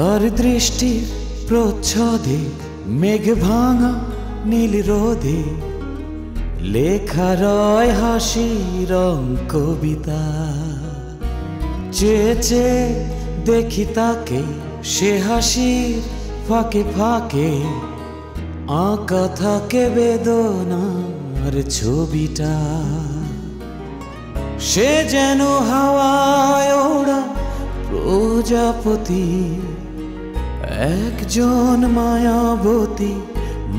তার দৃষ্টির প্রচ্ছদে মেঘ ভাঙা নীল রোদে লেখা রয় হাসির কবিতা। চেয়ে চেয়ে দেখি তাকে, সে হাসির ফাঁকে ফাঁকে আঁকা থাকে বেদনার ছবিটা। সে যেন হাওয়ায় ওড়া প্রজাপতি, একজন মায়াবতী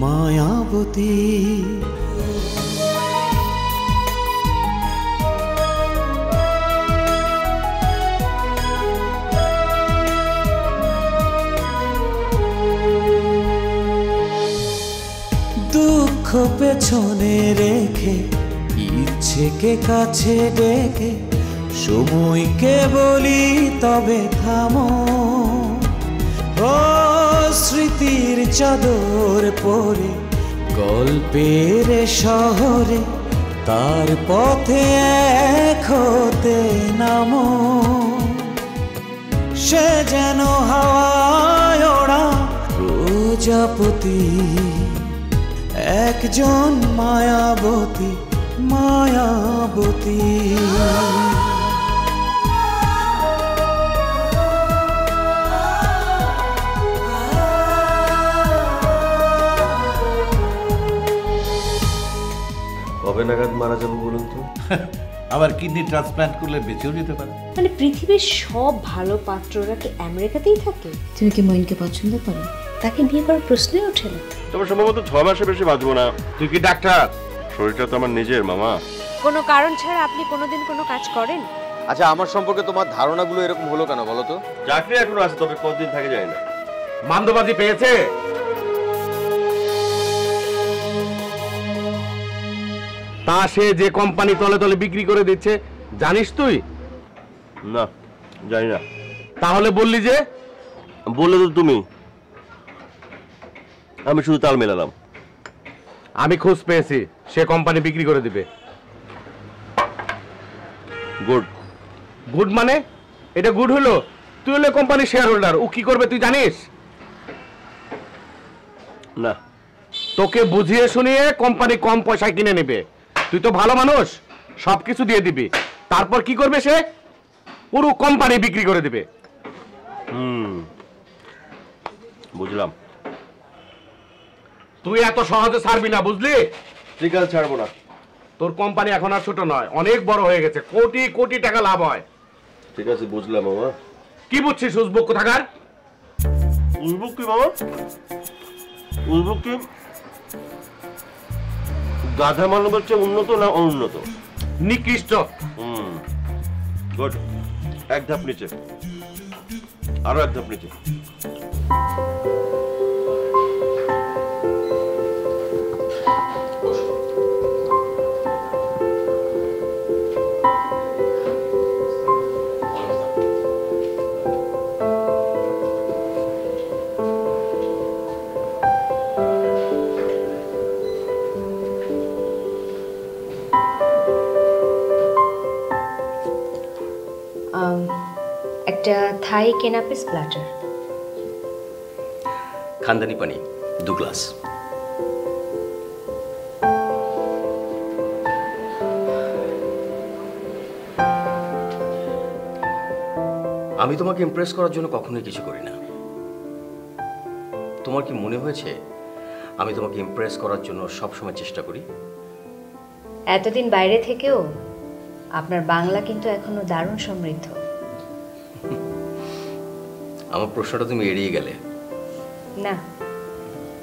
মায়াবতী। দুঃখ পেছনে রেখে, ইচ্ছেকে কাছে ডেকে সময়কে বলি তবে থামো। ও স্মৃতির চাদর পরে গল্পের শহরে তার পথে এক হতে নামো। সে যেন হাওয়ায় ওড়া প্রজাপতি, একজন মায়াবতী মায়াবতী। কবে নাগাদ মারা যাবো বলুন তো? আবার কিডনি ট্রান্সপ্ল্যান্ট করলে বেঁচেও যেতে পারে। মানে পৃথিবীর সব ভালো পাত্ররা কি আমেরিকাতেই থাকে? তুমি কি মইনকে পছন্দ করো? তাকে বিয়ে করার প্রশ্নই ওঠে না। তবে সম্ভবত 6 মাসের বেশি বাঁচবো না। তুই কি ডাক্তার? শরীরটা তো আমার নিজের মামা। কোনো কারণ ছাড়া আপনি কোনোদিন কোনো কাজ করেন? আচ্ছা, আমার সম্পর্কে তোমার ধারণাগুলো এরকম হলো কেন বলো তো? চাকরি এখনো আছে, তবে কতদিন থাকে যায় না। মান্দবাজি পেয়েছে? তা সে যে কোম্পানি তলে তলে বিক্রি করে দিচ্ছে জানিস তুই? না, জানি না। তাহলে বললি যে? বললে তো তুমি। আমি শুধু তাল মেলালাম। আমি খোঁজ পেয়েছি, সে কোম্পানি বিক্রি করে দিবে। গুড। গুড মানে? এটা গুড হলো? তুই হলে কোম্পানির শেয়ার হোল্ডার, ও কি করবে তুই জানিস? না। তোকে বুঝিয়ে শুনিয়ে কোম্পানি কম পয়সায় কিনে নেবে। তুই তো ভালো মানুষ, সবকিছু দিয়ে দিবি। তারপর কি করবে সে? পুরো কোম্পানি বিক্রি করে দিবে। বুঝলাম। তুই এত সহজে ছাড়বি না, বুঝলি? ঠিক আছে, ছাড়বো না। তোর কোম্পানি এখন আর ছোট নয়, অনেক বড় হয়ে গেছে, কোটি কোটি টাকা লাভ হয়। ঠিক আছে, বুঝলাম মামা। কি বুঝছিস উজবুক কোথাকার? উজবুক কি মামা? উজবুক কি গাধা মানবের চেয়ে উন্নত না অনুন্নত? নিকৃষ্ট। গুড। এক ধাপ নিচে, আরো এক ধাপ নিচে। একটা থাই কেনাপিস প্ল্যাটার। খানদানি পানি 2 গ্লাস। আমি তোমাকে ইমপ্রেস করার জন্য কখনোই কিছু করি না। তোমার কি মনে হয়েছে আমি তোমাকে ইমপ্রেস করার জন্য সবসময় চেষ্টা করি? এতদিন বাইরে থেকেও আপনার বাংলা কিন্তু এখনো দারুণ সমৃদ্ধ। আমার প্রশ্নটা তুমি এড়িয়ে গেলে। না,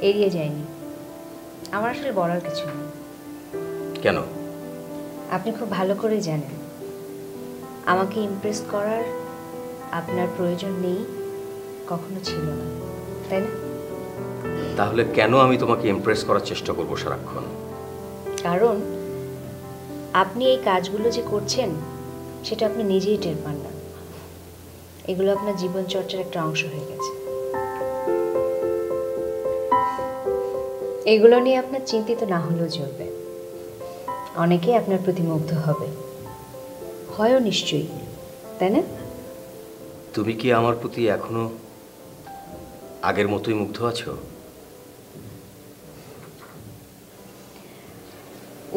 এড়িয়ে যায়নি। আমার আসলে বলার কিছু নেই। কেন? আপনি খুব ভালো করে জানেন আমাকে ইমপ্রেস করার আপনার প্রয়োজন নেই, কখনো ছিল না, তাই না? তাহলে কেন আমি তোমাকে ইমপ্রেস করার চেষ্টা করব সারাক্ষণ? কারণ আপনি এই কাজগুলো যে করছেন সেটা আপনি নিজেই টের পান না। এগুলো আপনার জীবনচর্চার একটা অংশ হয়ে গেছে। এগুলো নিয়ে আপনার চিন্তিত না হলেও চলবে। অনেকেই আপনার প্রতি মুগ্ধ হবে, হয়ও নিশ্চয়ই, তাই না? তুমি কি আমার প্রতি এখনো আগের মতোই মুগ্ধ আছো?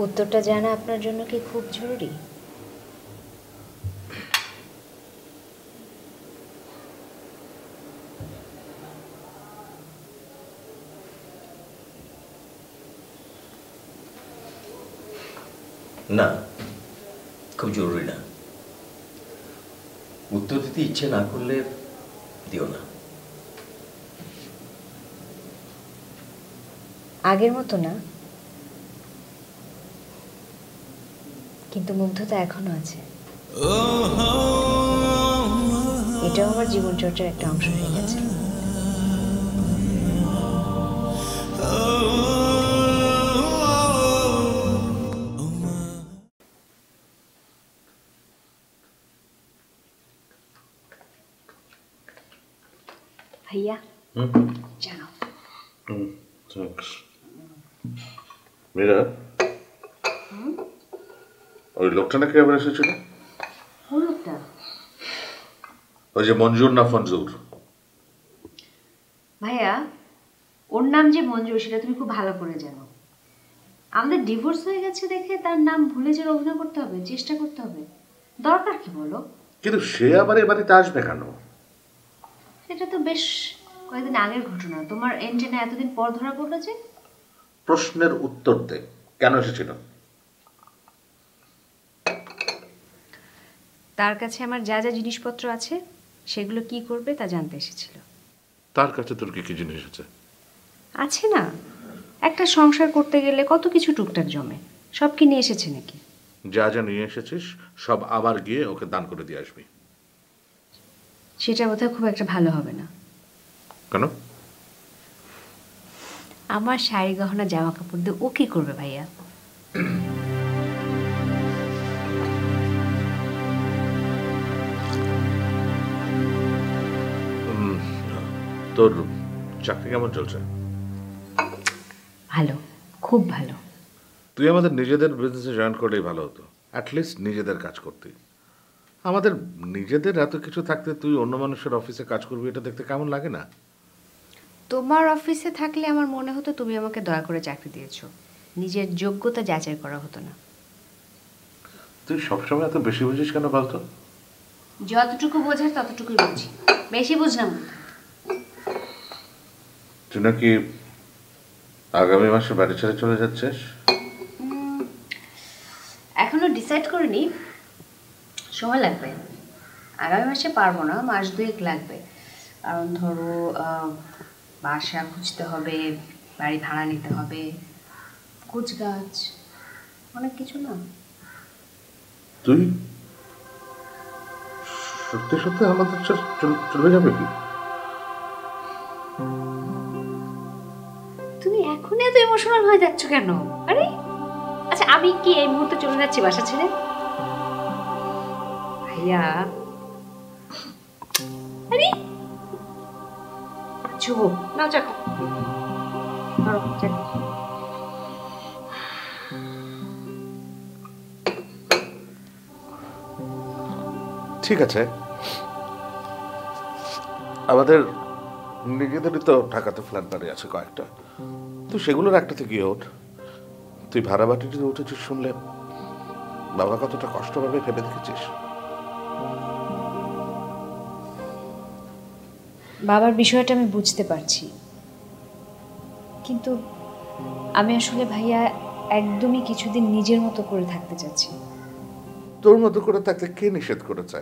উত্তরটা জানা আপনার জন্য কি খুব জরুরি? না, খুব জরুরি না। উত্তর দিতে ইচ্ছে না করলে দিও না। আগের মতো না, কিন্তু মুগ্ধতা এখনো আছে। এটাও আমার জীবনচর্চার একটা অংশ হয়ে গেছে। ভাইয়া জানো, মীরা, ওই লোকটা নাকি আবার এসেছিল? কোন লোকটা? ওই যে মঞ্জুর না ফঞ্জুর? ভাইয়া, ওর নাম যে মঞ্জু সেটা তুমি খুব ভালো করে জানো। আমাদের ডিভোর্স হয়ে গেছে দেখে তার নাম ভুলে যাওয়ার অভিনয় করতে হবে, চেষ্টা করতে হবে? দরকার কি বলো? কিন্তু সে আবার এ বাড়িতে আসবে কেন? সেটা তো বেশ কয়েকদিন আগের ঘটনা। তোমার এন্টেনা এতদিন পর ধরা পড়লো যে? প্রশ্নের উত্তর দে, কেন এসেছিল? তার কাছে আমার যা যা জিনিসপত্র আছে সেগুলো কি করবে তা জানতে এসেছিল। তার কাছে তোর কি কি জিনিস আছে? আছে না, একটা সংসার করতে গেলে কত কিছু টুকটাক জমে, সব কি নিয়ে এসেছে নাকি? যা যা নিয়ে এসেছিস সব আবার গিয়ে ওকে দান করে দিয়ে আসবি। সেটা বোধহয় খুব একটা ভালো হবে না। কেন? আমার শাড়ি গহনা জামা কাপড় দিয়ে ও কি করবে ভাইয়া? তোর চাকরি কেমন চলছে? ভালো, খুব ভালো। তুই আমাদের নিজেদের বিজনেসে জয়েন করলেই ভালো হতো, অ্যাটলিস্ট নিজেদের কাজ করতে। আমাদের নিজেদের এত কিছু থাকতে তুই অন্য মানুষের অফিসে কাজ করবি, এটা দেখতে কেমন লাগে না? তোমার অফিসে থাকলে আমার মনে হতো তুমি আমাকে দয়া করে চাকরি দিয়েছো, নিজের যোগ্যতা যাচাই করা হতো না। তুই সবসময় এত বেশি বুঝিস কেন বলতো? যতটুকু বোঝার ততটুকুই বুঝি, বেশি বুঝলাম না। তুই নাকি আগামী মাসে বাড়ি ছেড়ে চলে যাচ্ছিস? এখনো ডিসাইড করিনি, সময় লাগবে। আগামী মাসে পারবো না, মাস দুয়েক লাগবে। কারণ ধরো বাসা খুঁজতে হবে, বাড়ি ভাড়া নিতে হবে, কুচগাছ, অনেক কিছু না। তুই সত্যি সত্যি আমাদের চলে যাবে কি? তুমি এখন এত ইমোশনাল হয়ে যাচ্ছ কেন? আরে আচ্ছা, আমি কি এই মুহূর্তে চলে যাচ্ছি বাসা ছেড়ে? ভাইয়া, আরে শুভ নাও চাকো, ঠিক আছে, আমাদের নিজেদেরই তো ঢাকাতে ফ্ল্যাট বাড়ি আছে কয়েকটা, তুই সেগুলোর একটাতে গিয়ে ওঠ। তুই ভাড়া বাড়িতে উঠেছিস শুনলে বাবা কতটা কষ্ট পাবে ভেবে দেখেছিস? বাবার বিষয়টা আমি বুঝতে পারছি, কিন্তু আমি আসলে ভাইয়া একদমই কিছুদিন নিজের মতো করে থাকতে চাচ্ছি। তোর মতো করে থাকতে কে নিষেধ করেছে?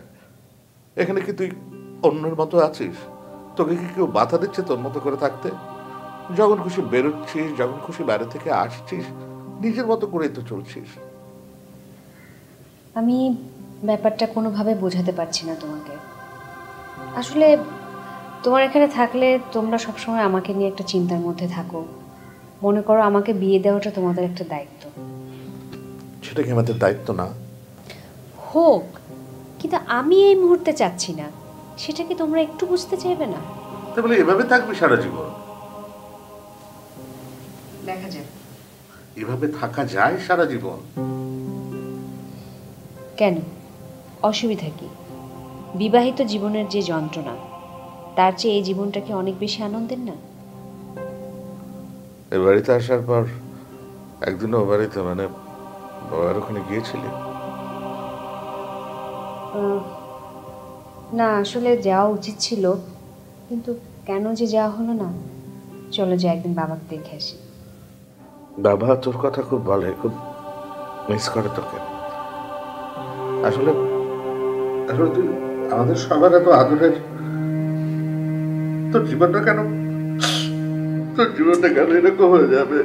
এখানে কি তুই অন্যের মতো আছিস? তোকে কি কেউ বাধা দিচ্ছে তোর মতো করে থাকতে? যখন খুশি বেরোচ্ছিস, যখন খুশি বাইরে থেকে আসছিস, নিজের মতো করেই তো চলছিস। আমি ব্যাপারটা কোনোভাবে বোঝাতে পারছি না তোমাকে। আসলে তোমার এখানে থাকলে তোমরা সবসময় আমাকে নিয়ে একটা চিন্তার মধ্যে থাকো, মনে করো আমাকে বিয়ে দেওয়াটা তোমাদের একটা দায়িত্ব। সেটা কি আমাদের দায়িত্ব না? হোক, কিন্তু আমি এই মুহূর্তে চাচ্ছি না। সেটা কি তোমরা একটু বুঝতে চাইবে না? তাহলে এভাবে থাকবি সারা জীবন? দেখা যাবে। এভাবে থাকা যায় সারা জীবন? কেন, অসুবিধা কি? বিবাহিত জীবনের যে যন্ত্রণা, তার চেয়ে এই জীবনটা কি অনেক বেশি আনন্দের না? এই বাড়িতে আসার পর একদিনও বাড়িতে মানে বাবার ওখানে গিয়েছিলি? না, আসলে যাওয়া উচিত ছিল, কিন্তু কেন যে যাওয়া হলো না। চলো যে একদিন বাবাকে দেখে আসি। বাবা তোর কথা খুব বলে, খুব মিস করে তোকে। আসলে আসলে তুই আমাদের সবার এত আদরের, তোর জীবনটা কেন এরকম হয়ে যাবে?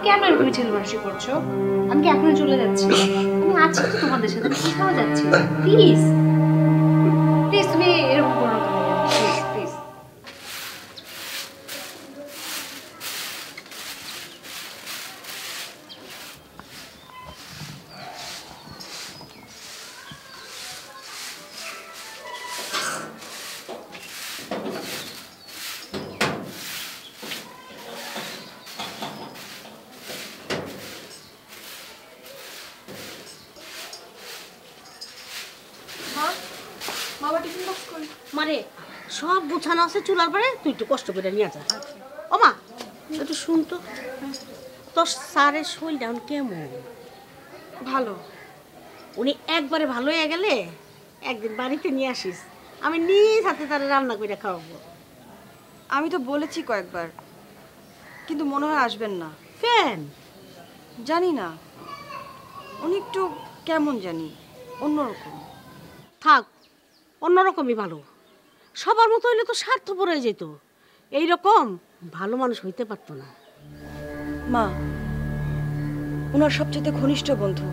কেন এরকম ছেলেমানুষি করছো? আমি কি এখনো চলে যাচ্ছি? আমি আছি তো তোমাদের সাথে, কোথাও যাচ্ছি। প্লিজ প্লিজ তুমি এরকম করো না, প্লিজ প্লিজ। মারে সব গুছানো আছে চুলার পরে, তুই একটু কষ্ট করে নিয়ে যা। ও মা একটু শুন তো, তোর স্যারের শরীরটা এখন কেমন? ভালো। উনি একবারে ভালো হয়ে গেলে একদিন বাড়িতে নিয়ে আসিস, আমি নিজ হাতে তারা রান্না করে খাওয়াবো। আমি তো বলেছি কয়েকবার, কিন্তু মনে হয় আসবেন না। কেন জানি না, উনি একটু কেমন জানি অন্যরকম। থাক, অন্যরকমই ভালো। সবার মতো হইলে তো স্বার্থপর হয়ে যেত, এইরকম ভালো মানুষ হইতে পারতো না। মা, ওনার সবচেয়ে ঘনিষ্ঠ বন্ধু,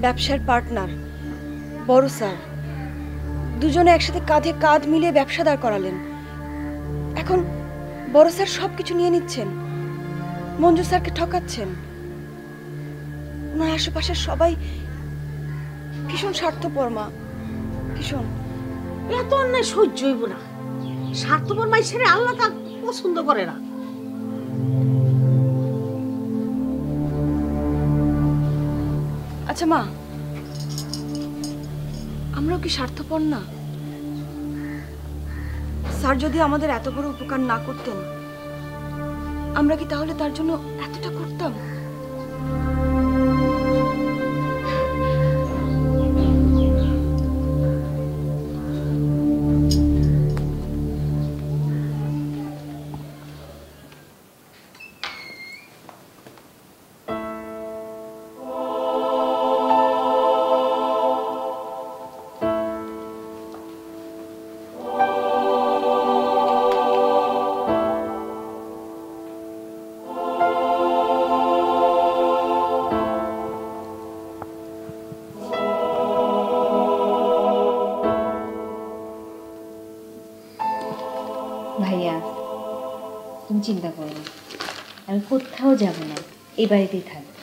ব্যবসার পার্টনার, বড় স্যার, দুজনে একসাথে কাঁধে কাঁধ মিলিয়ে ব্যবসা দাঁড় করালেন। এখন বড় স্যার সবকিছু নিয়ে নিচ্ছেন, মঞ্জু স্যারকে ঠকাচ্ছেন। ওনার আশেপাশের সবাই ভীষণ স্বার্থপর মা, ভীষণ। এত অন্যায় সহ্য হইব না। স্বার্থপর মানুষের আল্লাহ তা পছন্দ করে না। আচ্ছা মা, আমরাও কি স্বার্থপর না? স্যার যদি আমাদের এত বড় উপকার না করতেন, আমরা কি তাহলে তার জন্য এতটা করতাম? ভাইয়া তুমি চিন্তা করো না, আমি কোথাও যাব না, এই বাড়িতেই থাকবো।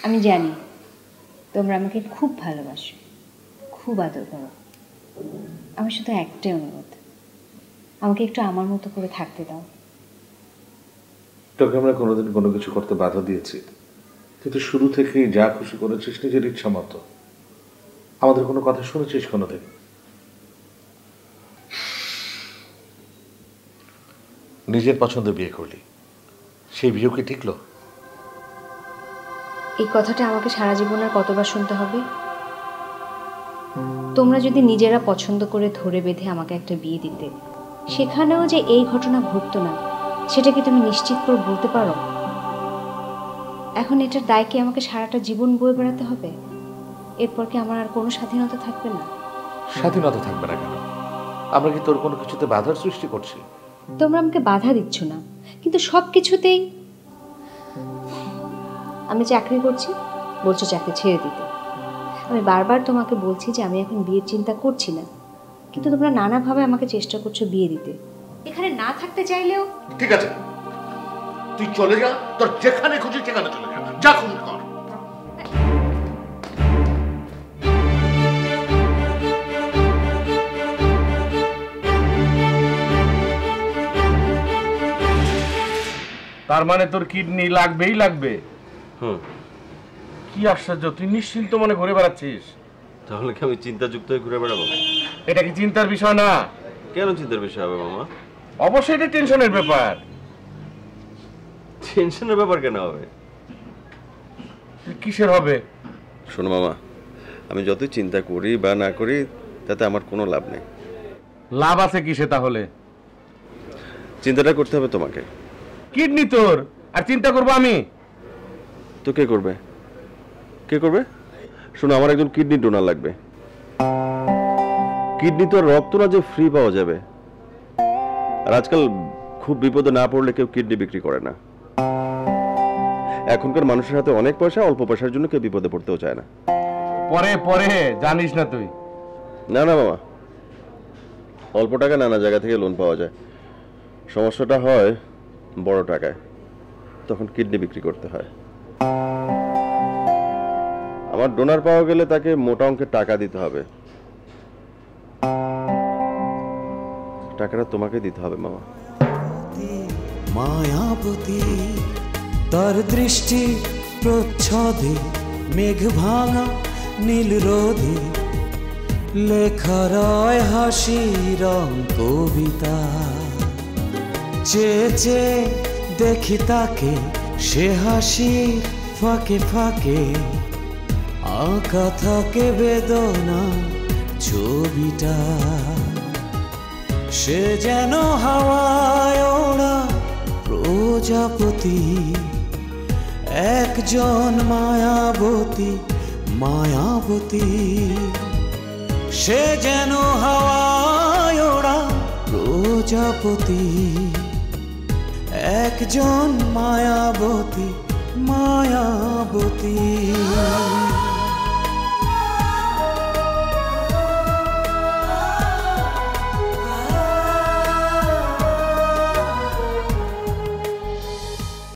আমি জানি তোমরা আমাকে খুব ভালোবাসো, খুব আদর করো। আমার শুধু একটাই অনুরোধ, আমাকে একটু আমার মতো করে থাকতে দাও। তোকে আমরা কোনোদিন কোনো কিছু করতে বাধা দিয়েছি? তুই তো শুরু থেকেই যা খুশি করেছিস নিজের ইচ্ছা মতো। আমাদের কোনো কথা শুনেছিস কোনোদিন? নিজের পছন্দ বিয়ে করলি, সেই বিয়ে কি টিকলো? এই কথাটা আমাকে সারা জীবন আর কতবার শুনতে হবে? তোমরা যদি নিজেরা পছন্দ করে ধরে বেঁধে আমাকে একটা বিয়ে দিতে, সেখানেও যে এই ঘটনা ঘটতো না, সেটা কি তুমি নিশ্চিত করে বলতে পারো? এখন এটার দায় কি আমাকে সারাটা জীবন বয়ে বেড়াতে হবে? এরপর কি আমার আর কোনো স্বাধীনতা থাকবে না? স্বাধীনতা থাকবে না কেন? আমরা কি তোর কোনো কিছুতে বাধার সৃষ্টি করছি? তোমরা আমাকে বাধা দিচ্ছ না, কিন্তু সব কিছুতেই। আমি চাকরি করছি, বলছো চাকরি ছেড়ে দিতে। আমি বারবার তোমাকে বলছি যে আমি এখন বিয়ের চিন্তা করছি না, কিন্তু তোমরা নানাভাবে আমাকে চেষ্টা করছো বিয়ে দিতে। এখানে না থাকতে চাইলেও। ঠিক আছে, তুই চলে যা, তোর যেখানে খুশি সেখানে চলে যা, যা খুশি কর। তার মানে তোর কিডনি লাগবেই লাগবে? কি আশ্চর্য, তুই নিশ্চিন্ত মনে ঘুরে বেড়াচ্ছিস। তাহলে কি আমি চিন্তাযুক্ত হয়ে ঘুরে বেড়াবো? এটা কি চিন্তার বিষয় না? কেন চিন্তার বিষয় হবে মামা? অবশ্যই এটা টেনশনের ব্যাপার। টেনশনের ব্যাপার কেন হবে? কিসের হবে? শোনো মামা, আমি যতই চিন্তা করি বা না করি তাতে আমার কোনো লাভ নেই। লাভ আছে কিসে তাহলে? চিন্তাটা করতে হবে তোমাকে। কিডনি তোর, আর চিন্তা করবো আমি? তো কে করবে? কে করবে? শোনো, আমার একজন কিডনি ডোনার লাগবে। কিডনি তো রক্ত না যে ফ্রি পাওয়া যাবে। আর আজকাল খুব বিপদে না পড়লে কেউ কিডনি বিক্রি করে না। এখনকার মানুষের হাতে অনেক পয়সা, অল্প পয়সার জন্য কেউ বিপদে পড়তেও চায় না। পরে পরে জানিস না তুই? না না মামা, অল্প টাকা নানা জায়গা থেকে লোন পাওয়া যায়। সমস্যাটা হয় বড় টাকায়, তখন কিডনি বিক্রি করতে হয়। আমার ডোনার পাওয়া গেলে তাকে মোটা অঙ্কের টাকা দিতে হবে। টাকাটা তোমাকে দিতে হবে মামা। মায়াবতী তার দৃষ্টি প্রচ্ছদে মেঘ ভাঙা নীল রোদে লেখা রয় হাসি রং কবিতা। চেয়ে চেয়ে দেখি তাকে, সে হাসির ফাঁকে ফাঁকে আঁকা থাকে বেদনা ছবিটা। সে যেন হাওয়ায় ওড়া প্রজাপতি, একজন মায়াবতী মায়াবতী। সে যেন হাওয়ায় ওড়া প্রজাপতি, একজন মায়াবতী মায়াবতী।